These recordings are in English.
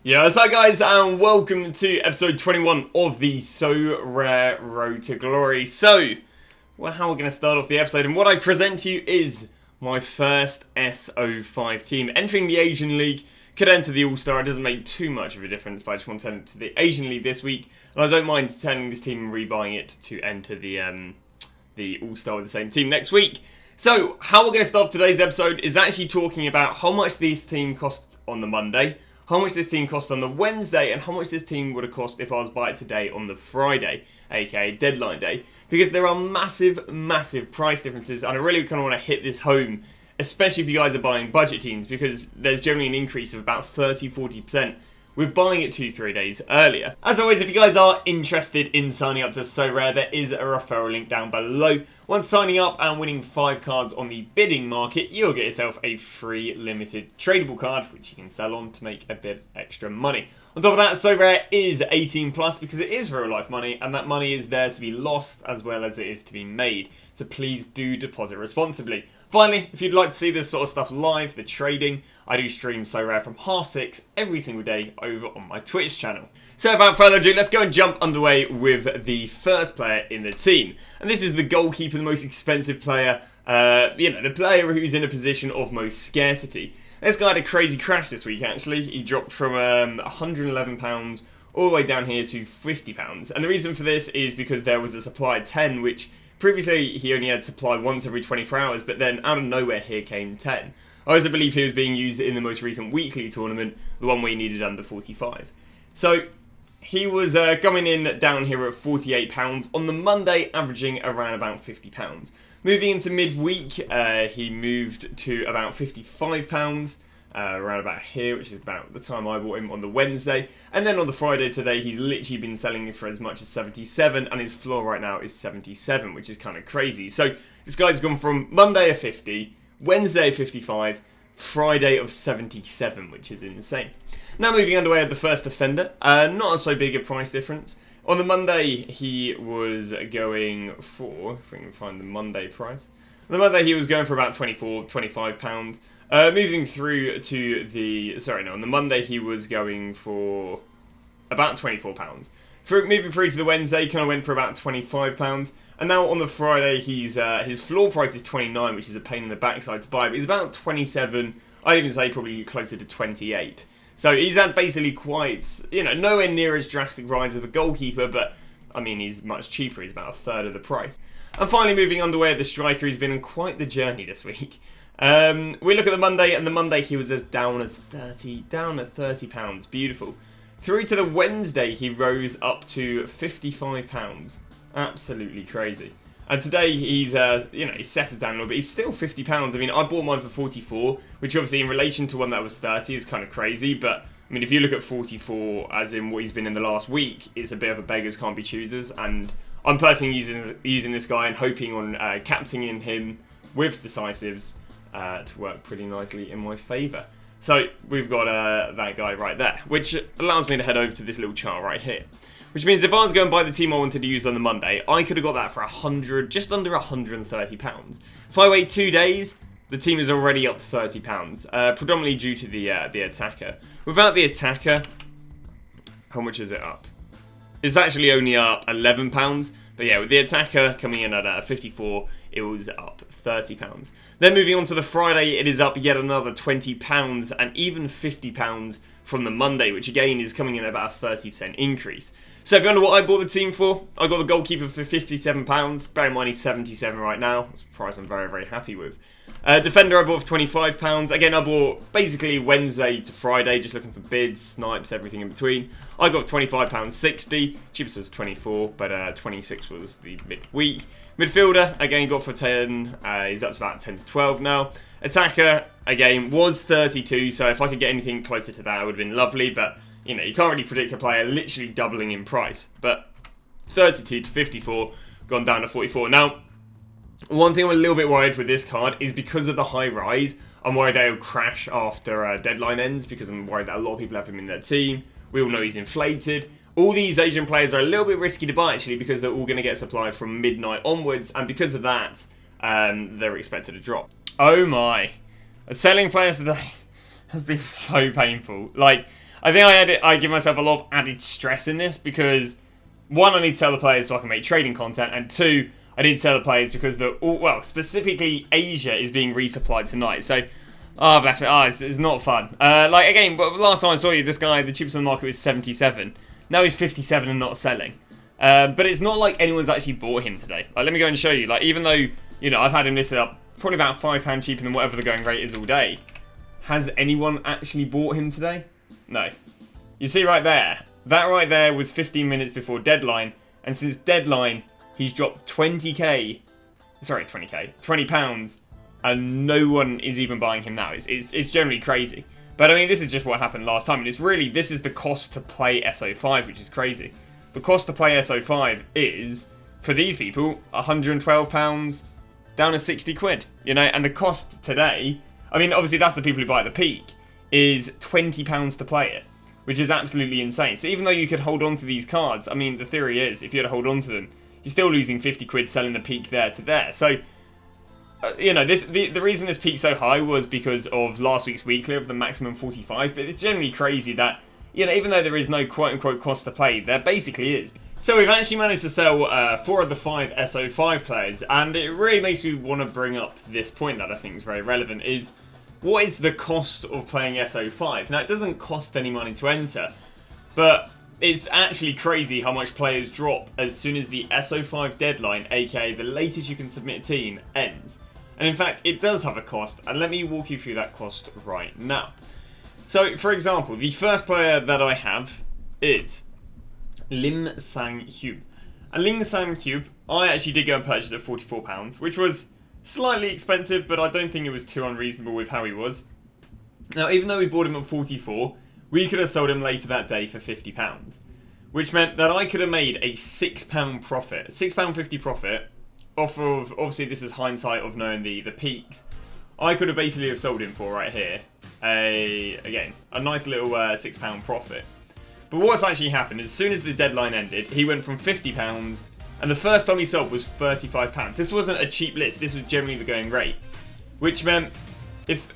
Yeah, what's up guys, and welcome to episode 21 of the SoRare Road to Glory. So, well, how we're going to start off the episode, and what I present to you is my first SO5 team. Entering the Asian League, could enter the All-Star, it doesn't make too much of a difference, but I just want to send it to the Asian League this week, and I don't mind turning this team and rebuying it to enter the All-Star with the same team next week. So, how we're going to start today's episode is actually talking about how much this team cost on the Monday, how much this team cost on the Wednesday, and how much this team would have cost if I was buying it today on the Friday, aka deadline day. Because there are massive price differences, and I really kind of want to hit this home, especially if you guys are buying budget teams, because there's generally an increase of about 30-40% with buying it 2-3 days earlier. As always, if you guys are interested in signing up to SoRare, there is a referral link down below. Once signing up and winning 5 cards on the bidding market, you'll get yourself a free limited tradable card, which you can sell on to make a bit extra money. On top of that, SoRare is 18 plus because it is real life money, and that money is there to be lost as well as it is to be made. So please do deposit responsibly. Finally, if you'd like to see this sort of stuff live, the trading, I do stream SoRare from 6:30 every single day over on my Twitch channel. So without further ado, let's go and jump underway with the first player in the team. And this is the goalkeeper, the most expensive player, the player who's in a position of most scarcity. This guy had a crazy crash this week, actually. He dropped from £111 all the way down here to £50. And the reason for this is because there was a supply of 10, which previously he only had supply once every 24 hours, but then out of nowhere here came 10. I also believe he was being used in the most recent weekly tournament, the one where he needed under 45. So he was coming in down here at £48 on the Monday, averaging around about £50. Moving into midweek, he moved to about £55, around about here, which is about the time I bought him on the Wednesday. And then on the Friday today, he's literally been selling for as much as 77, and his floor right now is 77, which is kind of crazy. So this guy's gone from Monday of 50, Wednesday of 55, Friday of 77, which is insane. Now moving underway at the first defender, not so big a price difference. On the Monday, he was going for, if we can find the Monday price. On the Monday, he was going for about £25. Moving through to on the Monday, he was going for about £24. Moving through to the Wednesday, kind of went for about £25. And now on the Friday, his floor price is 29, which is a pain in the backside to buy, but he's about 27, I'd even say probably closer to 28. So he's had basically quite, nowhere near as drastic rise as the goalkeeper, but I mean, he's much cheaper. He's about a third of the price. And finally, moving underway at the striker, he's been on quite the journey this week. We look at the Monday, and the Monday he was as down as down at £30. Beautiful. Through to the Wednesday, he rose up to £55. Absolutely crazy. And today he's he's settled down a little bit. He's still £50. I mean, I bought mine for 44, which obviously in relation to one that was 30 is kind of crazy. But I mean, if you look at 44 as in what he's been in the last week, it's a bit of a beggars can't be choosers. And I'm personally using this guy and hoping on captaining him with decisives to work pretty nicely in my favour. So we've got that guy right there, which allows me to head over to this little chart right here. Which means if I was going to buy the team I wanted to use on the Monday, I could have got that for just under £130. If I wait 2 days, the team is already up £30, predominantly due to the attacker. Without the attacker, how much is it up? It's actually only up £11, but yeah, with the attacker coming in at 54, it was up £30. Then moving on to the Friday, it is up yet another £20 and even £50 from the Monday, which again is coming in at about a 30% increase. So if you wonder what I bought the team for, I got the goalkeeper for £57. Bear in mind he's 77 right now. That's a price I'm very happy with. Defender I bought for £25. Again, I bought basically Wednesday to Friday, just looking for bids, snipes, everything in between. I got £25.60. Cheapest was 24, but 26 was the midweek. Midfielder, again, got for 10. He's up to about 10 to 12 now. Attacker, again, was 32, so if I could get anything closer to that, it would have been lovely, but you can't really predict a player literally doubling in price. But 32 to 54, gone down to 44. Now, one thing I'm a little bit worried with this card is because of the high rise, I'm worried they'll crash after deadline ends, because I'm worried that a lot of people have him in their team. We all know he's inflated. All these Asian players are a little bit risky to buy, actually, because they're all going to get supplied from midnight onwards, and because of that, they're expected to drop. Oh my. Selling players today has been so painful. Like, I think I give myself a lot of added stress in this because, one, I need to sell the players so I can make trading content, and two, I need to sell the players because specifically Asia is being resupplied tonight. So, I've left it. It's not fun. Like, again, last time I saw you, this guy, the cheapest on the market was 77. Now he's 57 and not selling. But it's not like anyone's actually bought him today. Like, let me go and show you. Like, even though, I've had him listed up probably about £5 cheaper than whatever the going rate is all day, has anyone actually bought him today? No. You see right there, that right there was 15 minutes before deadline, and since deadline, he's dropped 20k, £20, and no one is even buying him now. It's generally crazy. But I mean, this is just what happened last time, and this is the cost to play SO5, which is crazy. The cost to play SO5 is, for these people, £112 down to 60 quid, and the cost today, I mean, obviously that's the people who buy at the peak, is £20 to play it, which is absolutely insane. So even though you could hold on to these cards, I mean, the theory is, if you had to hold on to them, you're still losing 50 quid selling the peak there to there. So, the reason this peak's so high was because of last week's weekly of the maximum 45, but it's generally crazy that, even though there is no quote-unquote cost to play, there basically is. So we've actually managed to sell 4 of the 5 SO5 players, and it really makes me want to bring up this point that I think is very relevant, is what is the cost of playing SO5? Now, it doesn't cost any money to enter, but it's actually crazy how much players drop as soon as the SO5 deadline, aka the latest you can submit a team, ends. And in fact, it does have a cost, and let me walk you through that cost right now. So, for example, the first player that I have is Lim Sang-hyub. And Lim Sang-hyub, I actually did go and purchase at £44, which was slightly expensive, but I don't think it was too unreasonable with how he was. Now, even though we bought him at 44, we could have sold him later that day for £50, which meant that I could have made a £6 profit, £6.50 profit, off of, obviously this is hindsight of knowing the peaks. I could have basically have sold him for right here, again, a nice little £6 profit. But what's actually happened, as soon as the deadline ended, he went from £50, and the first time he sold was £35. This wasn't a cheap list, this was generally the going rate. Which meant, if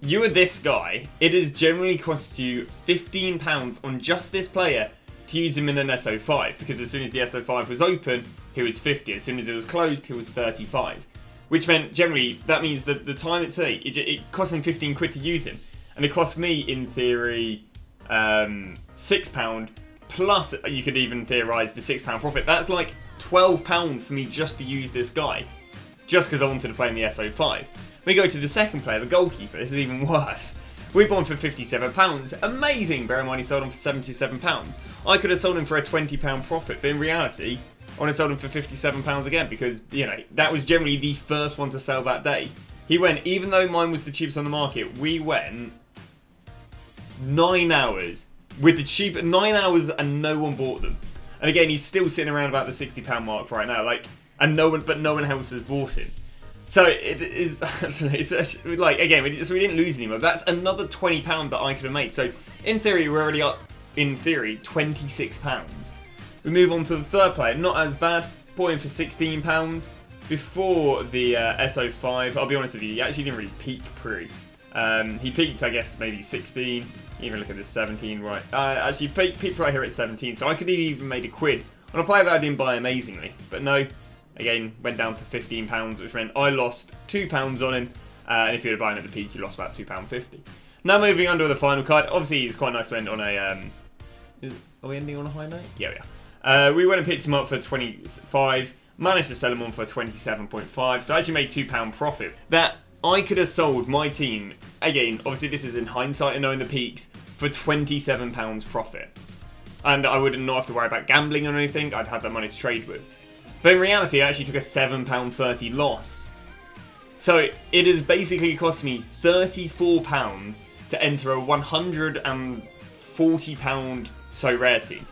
you were this guy, it has generally cost you £15 on just this player to use him in an SO5, because as soon as the SO5 was open, he was 50. As soon as it was closed, he was 35. Which meant, generally, that means that the time it cost him 15 quid to use him. And it cost me, in theory, £6, plus you could even theorise the £6 profit. That's like £12 for me just to use this guy, just because I wanted to play in the SO5. We go to the second player, the goalkeeper. This is even worse. We bought him for £57. Amazing! Bear in mind he sold him for £77. I could have sold him for a £20 profit, but in reality, I would have sold him for £57 again, because, that was generally the first one to sell that day. He went, even though mine was the cheapest on the market, we went 9 hours with the cheap 9 hours and no one bought them. And again, he's still sitting around about the £60 mark right now, and no one else has bought him. So it is actually, like, again, so we didn't lose any more. That's another £20 that I could have made. So in theory, we're already up, in theory, £26. We move on to the third player, not as bad, bought him for £16 before the SO5. I'll be honest with you, he actually didn't really peak pre. He peaked, I guess, maybe 16. Even look at this, 17, right. Actually, peaked right here at 17, so I could have even made a quid on a player that I didn't buy amazingly. But no, again, went down to £15, which meant I lost £2 on him. And if you were buying at the peak, you lost about £2.50. Now moving on to the final card. Obviously, it's quite nice to end on a... are we ending on a high note? Yeah, we are. We went and picked him up for 25, managed to sell him on for 27.5, so I actually made £2 profit. That I could have sold my team, again, obviously this is in hindsight and knowing the peaks, for £27 profit. And I would not have to worry about gambling or anything, I'd have that money to trade with. But in reality, I actually took a £7.30 loss. So it has basically cost me £34 to enter a £140 SoRare team.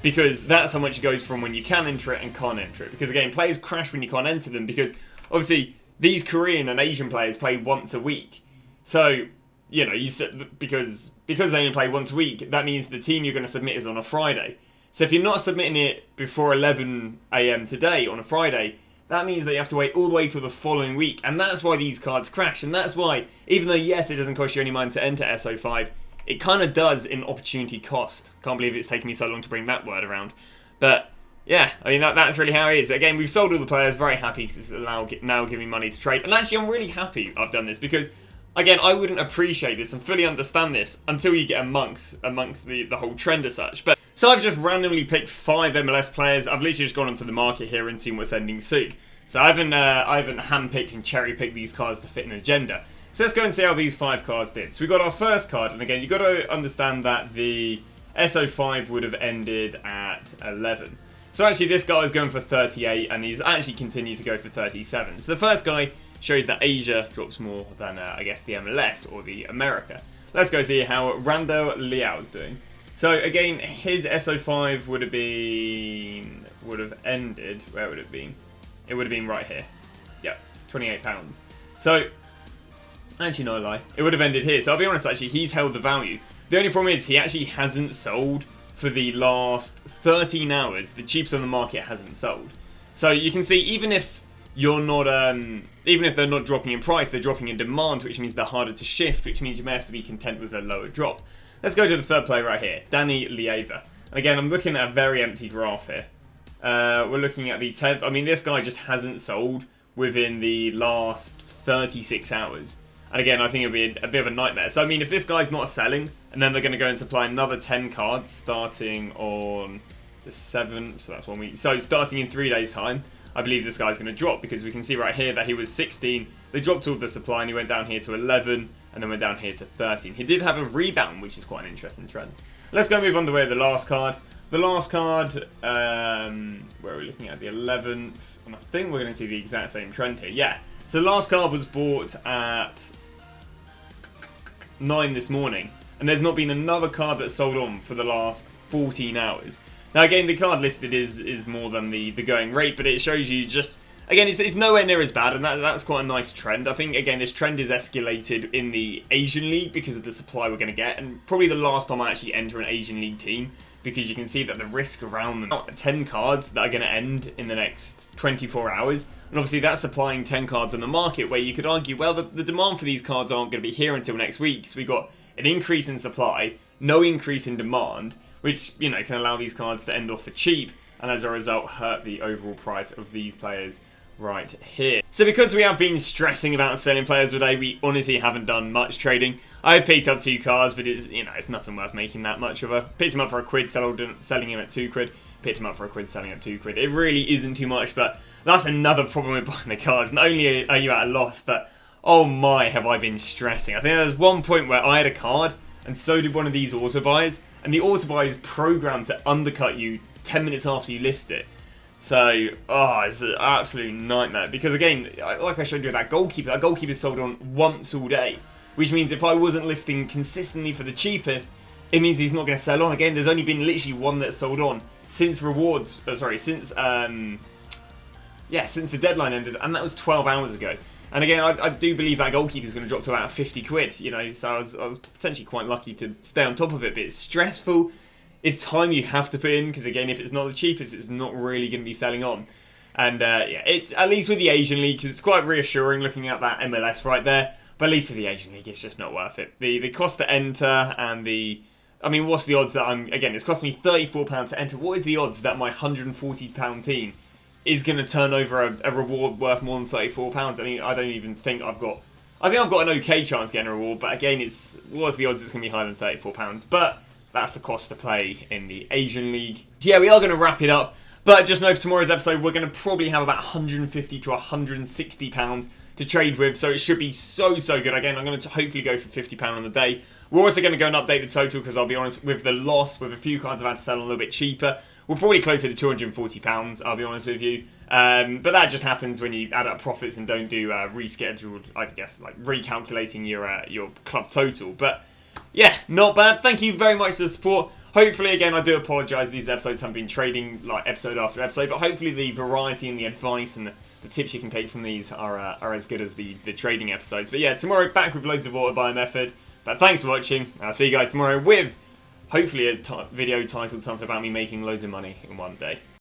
Because that's how much it goes from when you can enter it and can't enter it. Because again, players crash when you can't enter them, because obviously these Korean and Asian players play once a week. So, because they only play once a week, that means the team you're going to submit is on a Friday. So if you're not submitting it before 11 AM today on a Friday, that means that you have to wait all the way till the following week. And that's why these cards crash. And that's why, even though, yes, it doesn't cost you any money to enter SO5, it kind of does in opportunity cost. Can't believe it's taken me so long to bring that word around. But yeah, I mean, that's really how it is. Again, we've sold all the players, very happy because it's now giving money to trade. And actually, I'm really happy I've done this because, again, I wouldn't appreciate this and fully understand this until you get amongst the whole trend as such. But so I've just randomly picked 5 MLS players. I've literally just gone onto the market here and seen what's ending soon. So I haven't handpicked and cherry-picked these cards to fit an agenda. So let's go and see how these 5 cards did. So we got our first card, and again, you've got to understand that the SO5 would have ended at 11. So actually this guy is going for 38 and he's actually continued to go for 37. So the first guy shows that Asia drops more than, I guess, the MLS or the America. Let's go see how Rando Leao's doing. So again, his SO5 would have ended, where would it have been? It would have been right here. Yep, £28. So, actually no lie, it would have ended here. So I'll be honest, actually, he's held the value. The only problem is he actually hasn't sold for the last 13 hours. The cheapest on the market hasn't sold. So you can see, even if you're not, even if they're not dropping in price, they're dropping in demand, which means they're harder to shift, which means you may have to be content with a lower drop. Let's go to the third player right here, Danny Lieva. And again, I'm looking at a very empty graph here. We're looking at the 10th. I mean, this guy just hasn't sold within the last 36 hours. And again, I think it'll be a bit of a nightmare. So, I mean, if this guy's not selling, and then they're going to go and supply another 10 cards starting on the 7th, so that's 1 week. So, starting in 3 days' time, I believe this guy's going to drop, because we can see right here that he was 16. They dropped all the supply, and he went down here to 11, and then went down here to 13. He did have a rebound, which is quite an interesting trend. Let's go move on to the last card. The last card, where are we looking at? The 11th, and I think we're going to see the exact same trend here. Yeah. So the last card was bought at 9 this morning, and there's not been another card that's sold on for the last 14 hours. Now again, the card listed is more than the going rate, but it shows you just, again, it's nowhere near as bad, and that's quite a nice trend. I think, again, this trend is escalated in the Asian League because of the supply we're going to get, and probably the last time I actually enter an Asian League team, because you can see that the risk around them, 10 cards that are going to end in the next 24 hours, and obviously that's supplying 10 cards on the market, where you could argue, well, the demand for these cards aren't going to be here until next week, so we've got an increase in supply, no increase in demand, which, you know, can allow these cards to end off for cheap, and as a result hurt the overall price of these players right here. So because we have been stressing about selling players today, we honestly haven't done much trading. I've picked up 2 cards, but it's nothing worth making that much of a. Picked him up for £1, selling him at £2. Picked him up for £1, selling at £2. It really isn't too much, but that's another problem with buying the cards. Not only are you at a loss, but oh my, have I been stressing. I think there's one point where I had a card, and so did one of these auto buys, and the auto buy is programmed to undercut you 10 minutes after you list it. So, it's an absolute nightmare. Because again, like I showed you with that goalkeeper's sold on once all day. Which means if I wasn't listing consistently for the cheapest, it means he's not going to sell on. Again, there's only been literally one that's sold on since since the deadline ended, and that was 12 hours ago. And again, I do believe that goalkeeper is going to drop to about 50 quid, you know, so I was potentially quite lucky to stay on top of it, but it's stressful. It's time you have to put in, because again, if it's not the cheapest, it's not really going to be selling on. And yeah, it's at least with the Asian League, because it's quite reassuring looking at that MLS right there. But at least with the Asian League, it's just not worth it. The cost to enter and I mean, what's the odds that again, it's costing me £34 to enter. What is the odds that my £140 team is going to turn over a reward worth more than £34? I mean, I don't even think I've got an okay chance getting a reward, but again, what's the odds it's going to be higher than £34? But that's the cost to play in the Asian League. So yeah, we are going to wrap it up, but just know for tomorrow's episode, we're going to probably have about £150 to £160 to trade with, so it should be so good. Again, I'm going to hopefully go for £50 on the day. We're also going to go and update the total, because I'll be honest, with the loss, with a few cards I've had to sell a little bit cheaper, we're probably closer to £240, I'll be honest with you. But that just happens when you add up profits and don't do rescheduled, I guess, like recalculating your club total. But yeah, not bad. Thank you very much for the support. Hopefully, again, I do apologise, these episodes haven't been trading like episode after episode, but hopefully the variety and the advice and the tips you can take from these are as good as the trading episodes. But yeah, tomorrow back with loads of auto buy method. But thanks for watching. I'll see you guys tomorrow with hopefully a video titled something about me making loads of money in one day.